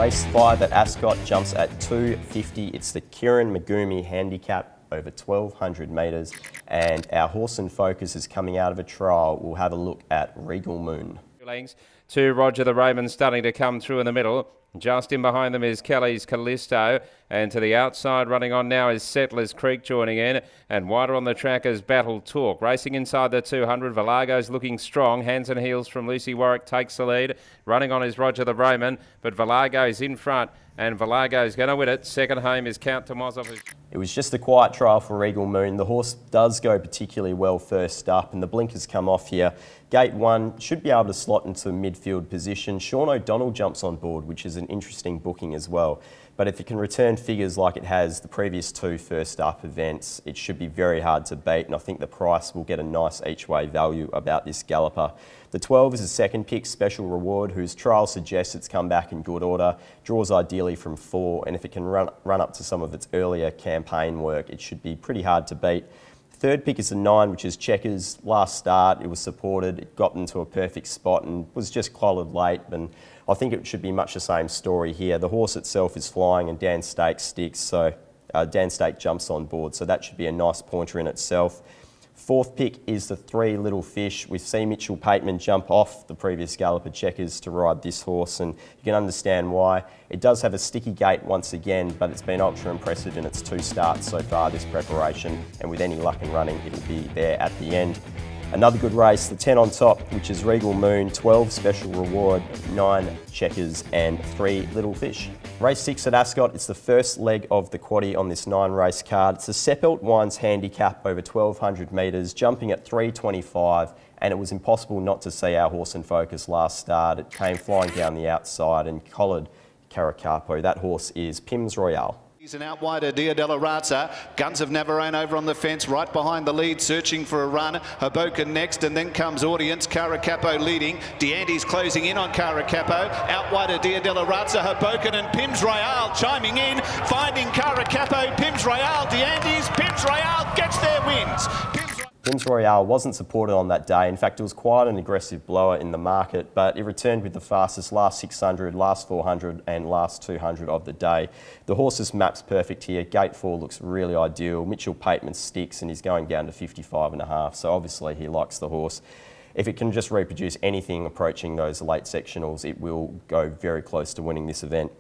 Race 5 at Ascot jumps at 2:50. It's the Kieran Magumi handicap over 1,200 metres, and our horse and focus is coming out of a trial. We'll have a look at Regal Moon. To Roger the Raymond starting to come through in the middle. Just in behind them is Kelly's Callisto, and to the outside running on now is Settlers Creek joining in, and wider on the track is Battle Talk. Racing inside the 200, Valago's looking strong. Hands and heels from Lucy Warwick takes the lead. Running on is Roger the Raymond, but Valago's in front, and Valago's going to win it. Second home is Count Tomazov. It was just a quiet trial for Regal Moon. The horse does go particularly well first up, and the blinkers come off here. Gate 1 should be able to slot into a midfield position. Sean O'Donnell jumps on board, which is an interesting booking as well. But if it can return figures like it has the previous two first up events, it should be very hard to beat, and I think the price will get a nice each way value about this galloper. The 12 is a second pick, Special Reward, whose trial suggests it's come back in good order, draws ideally from 4, and if it can run up to some of its earlier campaign work, it should be pretty hard to beat. Third pick is the 9, which is Checkers. Last start, it was supported, it got into a perfect spot and was just collared late, and I think it should be much the same story here. The horse itself is flying and Dan Stake sticks, so Dan Stake jumps on board, so that should be a nice pointer in itself. Fourth pick is the 3 Little Fish. We've seen Mitchell Pateman jump off the previous galloper Checkers to ride this horse, and you can understand why. It does have a sticky gait once again, but it's been ultra impressive in its 2 starts so far this preparation, and with any luck in running, it'll be there at the end. Another good race, the 10 on top, which is Regal Moon, 12 Special Reward, 9 Checkers and 3 Little Fish. Race 6 at Ascot, it's the first leg of the quaddie on this 9 race card. It's the Seppelt Wines handicap over 1,200 metres, jumping at 3:25, and it was impossible not to see our horse and focus last start. It came flying down the outside and collared Caracapo. That horse is Pims Royale. He's an out wider, Dia Della Razza. Guns of Navarone over on the fence, right behind the lead, searching for a run. Hoboken next, and then comes Audience. Caracapo leading. D'Andy's closing in on Caracapo. Out wider, Dia Della Razza, Hoboken, and Pims Royale chiming in, finding Caracapo. Pims Royale, D'Andy's. Pims Royale gets their wins. Pims Royale wasn't supported on that day. In fact, it was quite an aggressive blower in the market, but it returned with the fastest last 600, last 400 and last 200 of the day. The horse's map's perfect here. Gate 4 looks really ideal. Mitchell Pateman sticks and he's going down to 55.5, so obviously he likes the horse. If it can just reproduce anything approaching those late sectionals, it will go very close to winning this event.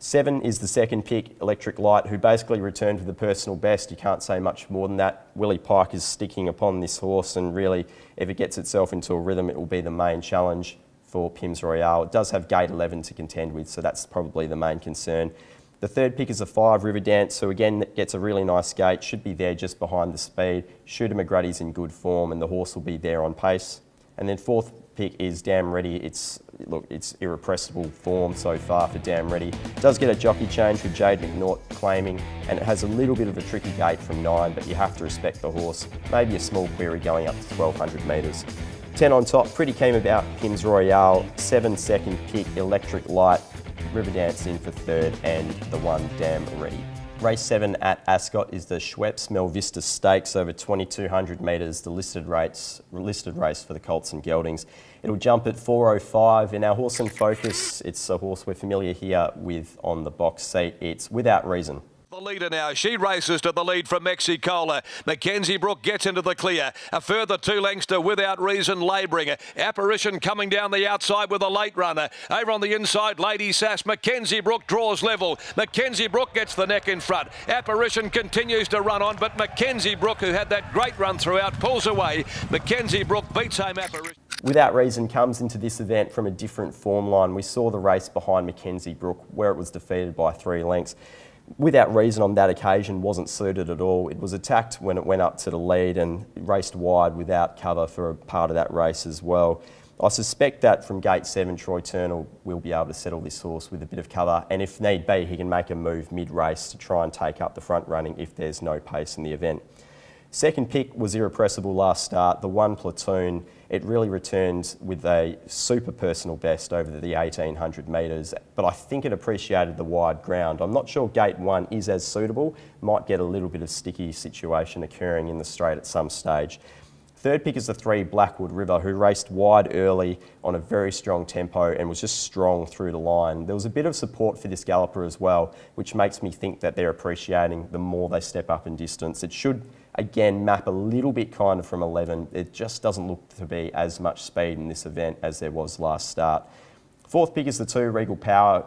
7 is the second pick, Electric Light, who basically returned with the personal best. You can't say much more than that. Willie Pike is sticking upon this horse, and really, if it gets itself into a rhythm, it will be the main challenge for Pims Royale. It does have gate 11 to contend with, so that's probably the main concern. The third pick is a 5, Riverdance, who again gets a really nice gate, should be there just behind the speed. Shooter McGrady's in good form, and the horse will be there on pace. And then fourth pick is Damn Ready. It's irrepressible form so far for Damn Ready. It does get a jockey change with Jade McNaught claiming, and it has a little bit of a tricky gate from 9, but you have to respect the horse. Maybe a small query going up to 1,200 metres. 10 on top, pretty keen about Pims Royale. 7 second pick, Electric Light. Riverdance in for 3rd, and the 1 Damn Ready. Race 7 at Ascot is the Schweppes Melvista Stakes over 2,200 metres, the listed race for the Colts and Geldings. It'll jump at 4:05. In our horse and focus, it's a horse we're familiar here with on the box seat. It's Without Reason. The leader now, she races to the lead from Mexicola. Mackenzie Brook gets into the clear. A further 2 lengths to Without Reason labouring. Apparition coming down the outside with a late runner. Over on the inside, Lady Sass. Mackenzie Brook draws level. Mackenzie Brook gets the neck in front. Apparition continues to run on, but Mackenzie Brook, who had that great run throughout, pulls away. Mackenzie Brook beats home Apparition. Without Reason comes into this event from a different form line. We saw the race behind Mackenzie Brook where it was defeated by 3 lengths. Without Reason on that occasion wasn't suited at all. It was attacked when it went up to the lead and raced wide without cover for a part of that race as well. I suspect that from gate 7, Troy Turner will be able to settle this horse with a bit of cover, and if need be, he can make a move mid-race to try and take up the front running if there's no pace in the event. Second pick was irrepressible last start, the 1 Platoon. It really returned with a super personal best over the 1,800 metres, but I think it appreciated the wide ground. I'm not sure gate 1 is as suitable, might get a little bit of sticky situation occurring in the straight at some stage. Third pick is the 3 Blackwood River, who raced wide early on a very strong tempo and was just strong through the line. There was a bit of support for this galloper as well, which makes me think that they're appreciating the more they step up in distance. It should, again, map a little bit kind of from 11. It just doesn't look to be as much speed in this event as there was last start. Fourth pick is the 2 Regal Power,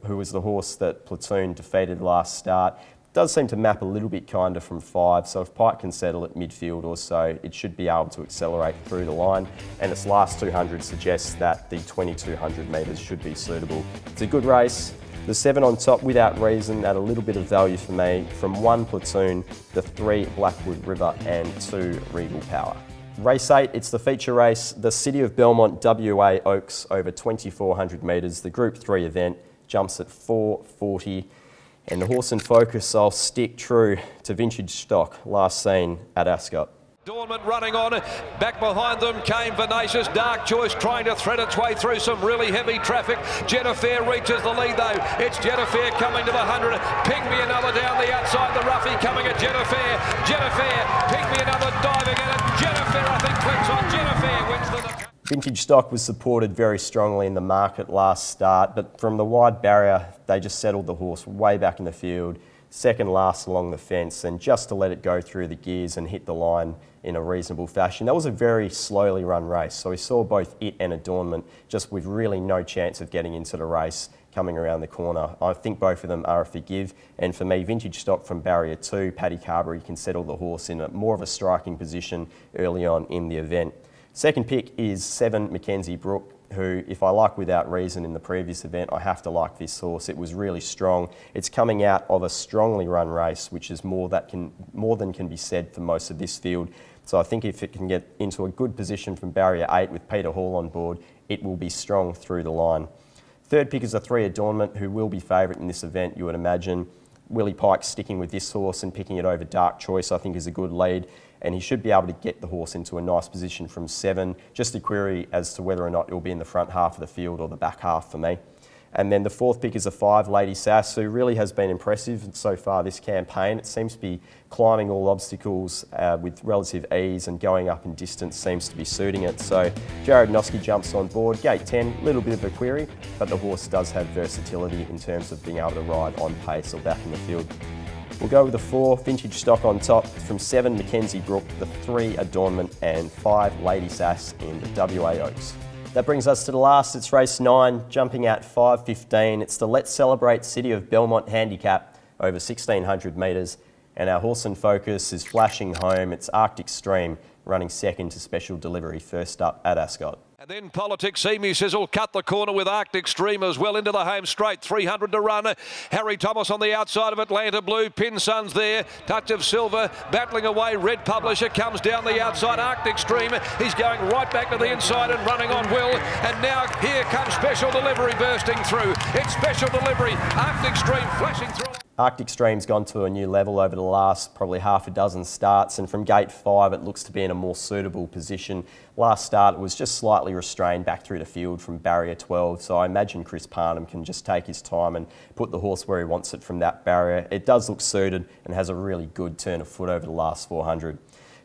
who was the horse that Platoon defeated last start. Does seem to map a little bit kinder from 5, so if Pike can settle at midfield or so, it should be able to accelerate through the line, and its last 200 suggests that the 2200 metres should be suitable. It's a good race. The 7 on top, without reason, at a little bit of value for me, from 1 Platoon, the 3 Blackwood River and 2 Regal Power. Race 8, it's the feature race, the City of Belmont WA Oaks over 2400 metres, the Group 3 event, jumps at 4:40. And the horse in focus, I'll stick true to vintage stock, last seen at Ascot. Adornment running on. Back behind them came Venacious. Dark Choice trying to thread its way through some really heavy traffic. Jetaffair reaches the lead though. It's Jetaffair coming to the 100. Ping Me Another down the outside. The roughie coming at Jetaffair. Jetaffair, Ping Me Another diving at it. Jetaffair, I think, clicks on. Jetaffair wins the... Vintage stock was supported very strongly in the market last start, but from the wide barrier, they just settled the horse way back in the field, second last along the fence, and just to let it go through the gears and hit the line in a reasonable fashion. That was a very slowly run race, so we saw both it and Adornment just with really no chance of getting into the race coming around the corner. I think both of them are a forgive, and for me, vintage stock from barrier 2, Paddy Carberry can settle the horse in more of a striking position early on in the event. Second pick is 7 Mackenzie Brook, who, if I like Without Reason in the previous event, I have to like this horse. It was really strong. It's coming out of a strongly run race, which is more than can be said for most of this field. So I think if it can get into a good position from barrier 8 with Peter Hall on board, it will be strong through the line. Third pick is the 3 Adornment, who will be favourite in this event, you would imagine. Willie Pike sticking with this horse and picking it over Dark Choice, I think, is a good lead. And he should be able to get the horse into a nice position from 7. Just a query as to whether or not it will be in the front half of the field or the back half for me. And then the 4th pick is a 5, Lady Sass, who really has been impressive so far this campaign. It seems to be climbing all obstacles with relative ease, and going up in distance seems to be suiting it. So Jared Noski jumps on board. Gate 10, a little bit of a query, but the horse does have versatility in terms of being able to ride on pace or back in the field. We'll go with the 4 vintage stock on top, from 7 Mackenzie Brook, the 3 Adornment and 5 Lady Sass in the WA Oaks. That brings us to the last. It's race 9, jumping at 5:15. It's the Let's Celebrate City of Belmont handicap over 1600 metres, and our horse in focus is flashing home. It's Arctic Stream, running second to Special Delivery, first up at Ascot. And then Politics, Simi Sizzle cut the corner with Arctic Stream as well into the home straight. 300 to run. Harry Thomas on the outside of Atlanta Blue. Pin Sun's there. Touch of Silver battling away. Red Publisher comes down the outside. Arctic Stream. He's going right back to the inside and running on Will. And now here comes Special Delivery bursting through. It's Special Delivery. Arctic Stream flashing through. Arctic Stream's gone to a new level over the last probably half a dozen starts, and from gate 5 it looks to be in a more suitable position. Last start it was just slightly restrained back through the field from barrier 12, so I imagine Chris Parnham can just take his time and put the horse where he wants it from that barrier. It does look suited and has a really good turn of foot over the last 400.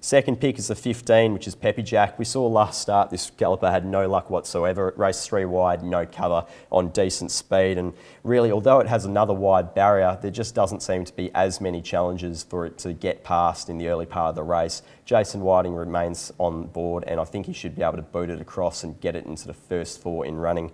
Second pick is the 15, which is Peppy Jack. We saw last start this galloper had no luck whatsoever. It raced 3 wide, no cover, on decent speed, and really, although it has another wide barrier, there just doesn't seem to be as many challenges for it to get past in the early part of the race. Jason Whiting remains on board, and I think he should be able to boot it across and get it into the first 4 in running.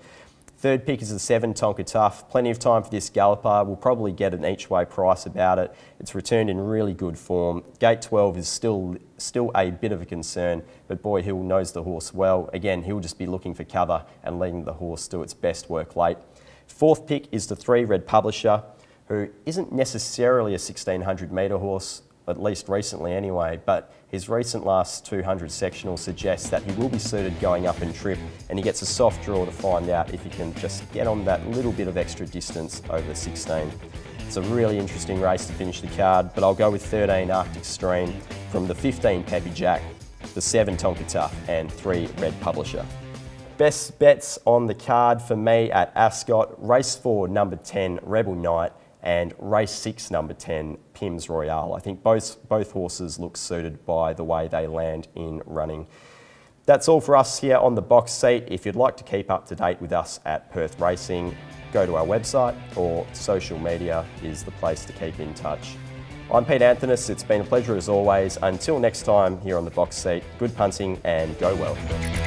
Third pick is the 7, Tonka Tough. Plenty of time for this galloper. We'll probably get an each-way price about it. It's returned in really good form. Gate 12 is still a bit of a concern, but Boy Hill knows the horse well. Again, he'll just be looking for cover and letting the horse do its best work late. Fourth pick is the 3, Red Publisher, who isn't necessarily a 1600 metre horse, at least recently anyway, but his recent last 200 sectional suggests that he will be suited going up in trip, and he gets a soft draw to find out if he can just get on that little bit of extra distance over the 16. It's a really interesting race to finish the card, but I'll go with 13 Arctic Stream from the 15 Peppy Jack, the 7 Tonka Tough and 3 Red Publisher. Best bets on the card for me at Ascot, race 4, number 10, Rebel Knight, and race 6, number 10, Pims Royale. I think both horses look suited by the way they land in running. That's all for us here on the box seat. If you'd like to keep up to date with us at Perth Racing, go to our website, or social media is the place to keep in touch. I'm Pete Anthonys. It's been a pleasure as always. Until next time here on the box seat, good punting and go well.